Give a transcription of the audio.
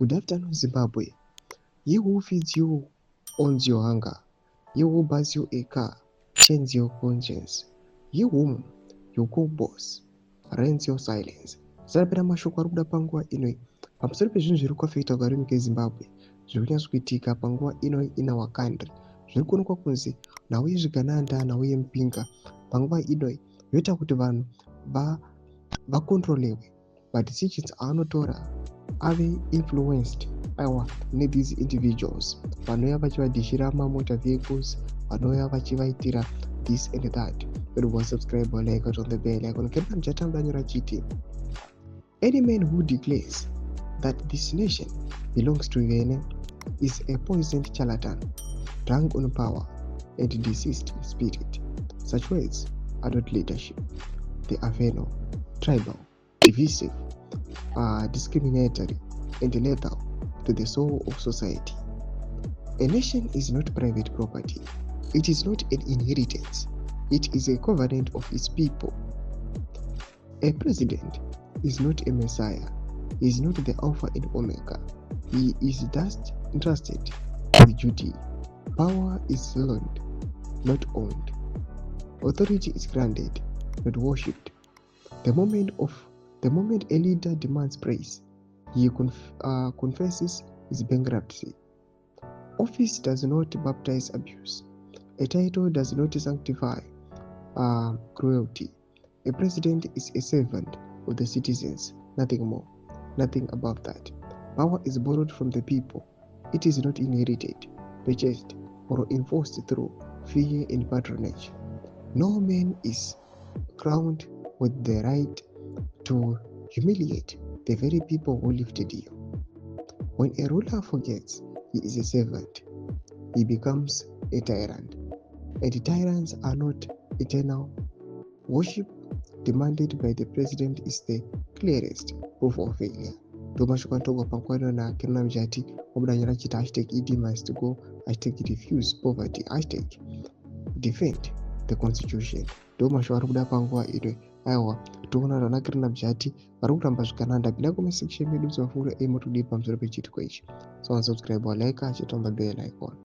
Good afternoon, Zimbabwe. He who feeds you owns your hunger. He who buys you a car changes your conscience. He whom you call boss rents your silence. Zvarapera mashoko ari kuda panguva inoi pamusoro pezvinhu zviri kuafekta kugara munyika yezimbabwe zviri kunyatsokuitika panguva inoi in our country. Zviri kuonekwa kunzi nhau yezvigananda, nhau yemupinga panguva inoi yoita kuti vanhu vakontrolewe madecisions aanotora ave influenced these individuals vanouya vachivadhishira mamotor vehicles, vanouya vachivaitira this and that. But was subscribe or like on the bell icon. Any man who declares that this nation belongs to Vene is a poisoned charlatan, drunk on power and deceased in spirit. Such words are not leadership. They are venal, tribal, divisive, discriminatory, and lethal to the soul of society. A nation is not private property. It is not an inheritance. It is a covenant of its people. A president is not a messiah. He is not the Alpha and Omega. He is just entrusted with duty. Power is learned, not owned. Authority is granted, not worshipped. The moment a leader demands praise, he confesses his bankruptcy. Office does not baptize abuse. A title does not sanctify cruelty. A president is a servant of the citizens, nothing more, nothing above that. Power is borrowed from the people. It is not inherited, purchased, or enforced through fear and patronage. No man is crowned with the right to humiliate the very people who lifted you. When a ruler forgets he is a servant, he becomes a tyrant. And tyrants are not eternal. Worship demanded by the president is the clearest proof of failure. Domashukantogwa pankwano na Kiruna Mjati omudanyira chita hashtag ED must go, hashtag refuse poverty, hashtag defend the constitution. Domashwa ari kuda panguva ino aiwa toona vana Kiruna Mjati vari kuramba zvikananda. Pinda kumasection medu muzofungura motodipa pamusoro pechitiko ichi. So subscribe or like achitamba bell icon.